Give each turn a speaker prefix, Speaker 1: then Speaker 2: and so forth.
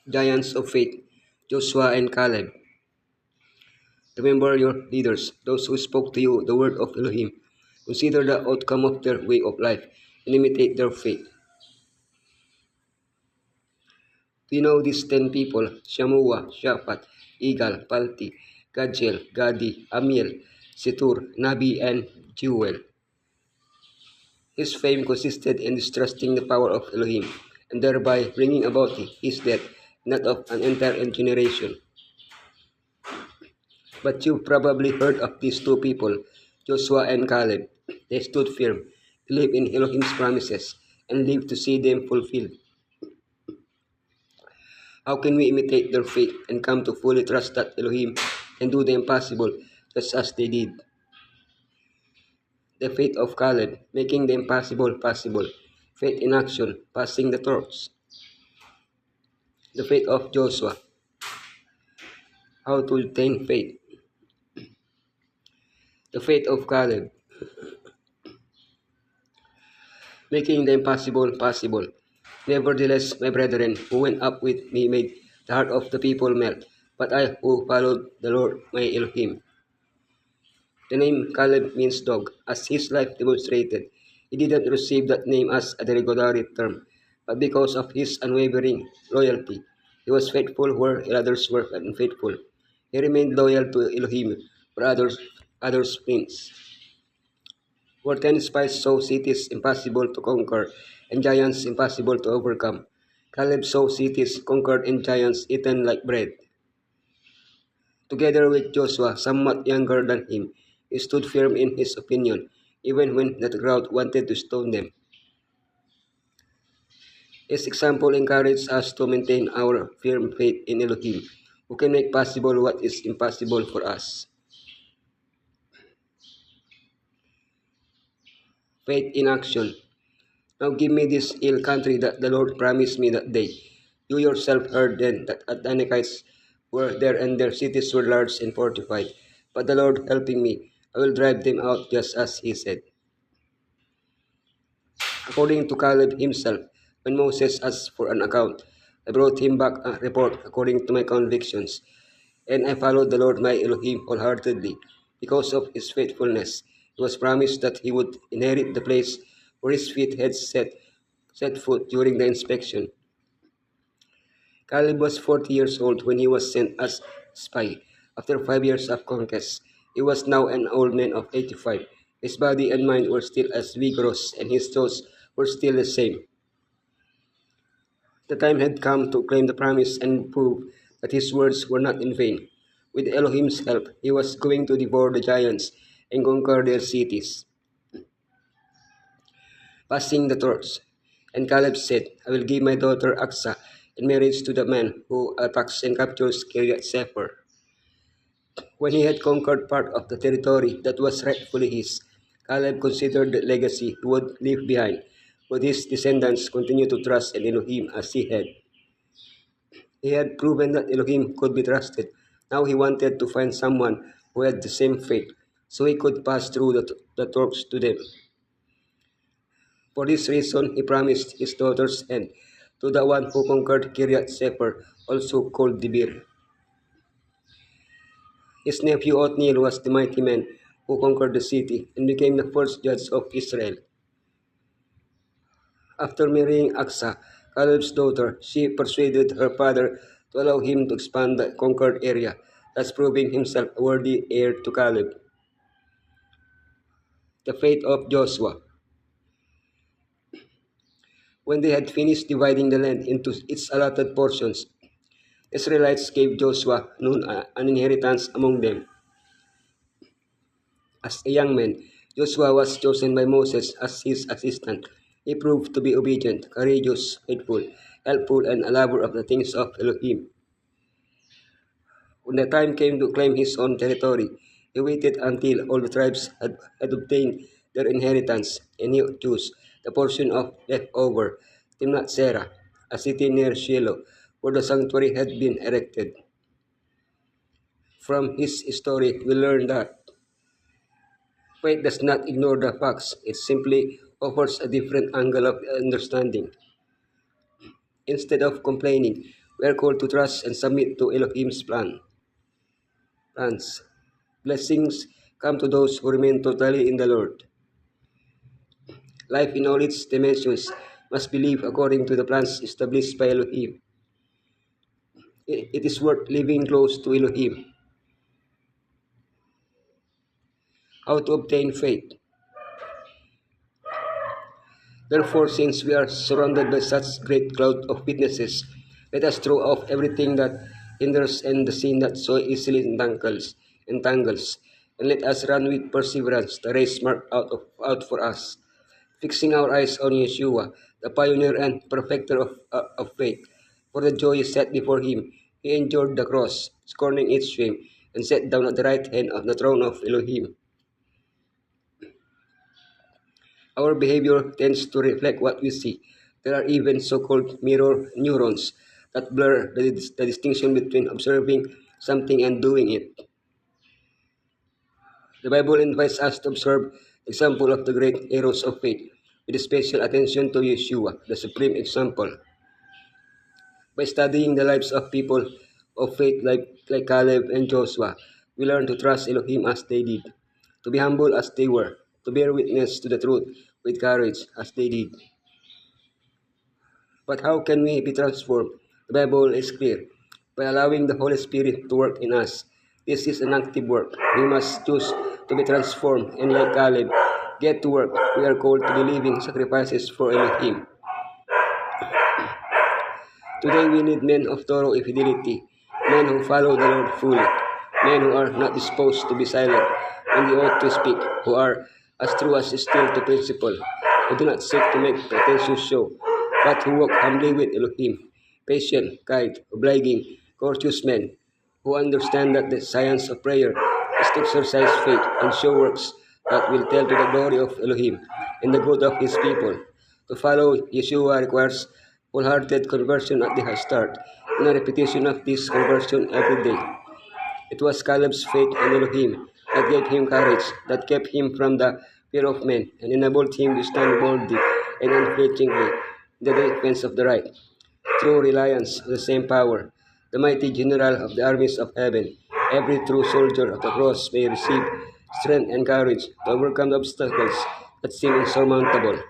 Speaker 1: Giants of faith, Joshua and Caleb. Remember your leaders, those who spoke to you the word of Elohim. Consider the outcome of their way of life and imitate their faith. Do you know these 10 people? Shammua, Shaphat, Igal, Palti, Gadjel, Gadi, Amiel, Setur, Nabi, and Jewel. His fame consisted in distrusting the power of Elohim and thereby bringing about his death, not of an entire generation. But you've probably heard of these two people, Joshua and Caleb. They stood firm, believed in Elohim's promises, and lived to see them fulfilled. How can we imitate their faith and come to fully trust that Elohim can do the impossible just as they did? The faith of Caleb, making the impossible possible. Faith in action, passing the torch. The faith of Joshua, how to attain faith. The faith of Caleb, making the impossible possible. Nevertheless, my brethren, who went up with me made the heart of the people melt, but I who followed the Lord my Elohim. The name Caleb means dog, as his life demonstrated. He didn't receive that name as a derogatory term, but because of his unwavering loyalty. He was faithful where others were unfaithful. He remained loyal to Elohim, for others' friends. For 10 spies saw cities impossible to conquer, and giants impossible to overcome. Caleb saw cities conquered and giants eaten like bread. Together with Joshua, somewhat younger than him, he stood firm in his opinion, even when the crowd wanted to stone them. His example encouraged us to maintain our firm faith in Elohim, who can make possible what is impossible for us. Faith in action. Now give me this hill country that the Lord promised me that day. You yourself heard then that Anakites were there and their cities were large and fortified. But the Lord helping me, I will drive them out just as he said. According to Caleb himself, when Moses asked for an account, I brought him back a report according to my convictions, and I followed the Lord my Elohim wholeheartedly. Because of his faithfulness, it was promised that he would inherit the place where his feet had set foot during the inspection. Caleb was 40 years old when he was sent as spy. After 5 years of conquest, he was now an old man of 85. His body and mind were still as vigorous, and his thoughts were still the same. The time had come to claim the promise and prove that his words were not in vain. With Elohim's help, he was going to devour the giants and conquer their cities. Passing the torch. And Caleb said, I will give my daughter Aksa in marriage to the man who attacks and captures Kiryat Sefer. When he had conquered part of the territory that was rightfully his, Caleb considered the legacy he would leave behind. Would his descendants continue to trust in Elohim as he had? He had proven that Elohim could be trusted. Now he wanted to find someone who had the same faith, so he could pass through the torch to them. For this reason, he promised his daughter's hand to the one who conquered Kiryat Sefer, also called Debir. His nephew Othniel was the mighty man who conquered the city and became the first judge of Israel. After marrying Aksa, Caleb's daughter, she persuaded her father to allow him to expand the conquered area, thus proving himself a worthy heir to Caleb. The fate of Joshua. When they had finished dividing the land into its allotted portions, Israelites gave Joshua an inheritance among them. As a young man, Joshua was chosen by Moses as his assistant. He proved to be obedient, courageous, faithful, helpful, and a lover of the things of Elohim. When the time came to claim his own territory, he waited until all the tribes had obtained their inheritance, and he chose the portion of leftover Timnath Serah, a city near Shiloh, where the sanctuary had been erected. From his story, we learn that faith does not ignore the facts, it simply offers a different angle of understanding. Instead of complaining, We are called to trust and submit to Elohim's plans. Blessings come to those who remain totally in the Lord. Life in all its dimensions must be lived according to the plans established by Elohim. It is worth living close to Elohim. How to obtain faith? Therefore, since we are surrounded by such great cloud of witnesses, let us throw off everything that hinders and the sin that so easily entangles, and let us run with perseverance the race marked out for us, fixing our eyes on Yeshua, the pioneer and perfecter of faith. For the joy set before him, he endured the cross, scorning its shame, and sat down at the right hand of the throne of Elohim. Our behavior tends to reflect what we see. There are even so-called mirror neurons that blur the distinction between observing something and doing it. The Bible invites us to observe the example of the great heroes of faith with special attention to Yeshua, the supreme example. By studying the lives of people of faith like Caleb and Joshua, we learn to trust Elohim as they did, to be humble as they were, to bear witness to the truth with courage as they did. But how can we be transformed? The Bible is clear. By allowing the Holy Spirit to work in us. This is an active work. We must choose to be transformed, and like Caleb, get to work. We are called to be living sacrifices for Elohim. Today we need men of thorough fidelity, men who follow the Lord fully, men who are not disposed to be silent when they ought to speak, who are as true as steel to principle, who do not seek to make pretentious show, but who walk humbly with Elohim, patient, kind, obliging, courteous men, who understand that the science of prayer is to exercise faith and show works that will tell to the glory of Elohim and the good of his people. To follow Yeshua requires wholehearted conversion at the start, and a repetition of this conversion every day. It was Caleb's faith in Elohim that gave him courage, that kept him from the fear of men, and enabled him to stand boldly and unflinchingly in the defense of the right. True reliance on the same power, the mighty general of the armies of heaven, every true soldier of the cross may receive strength and courage to overcome the obstacles that seem insurmountable.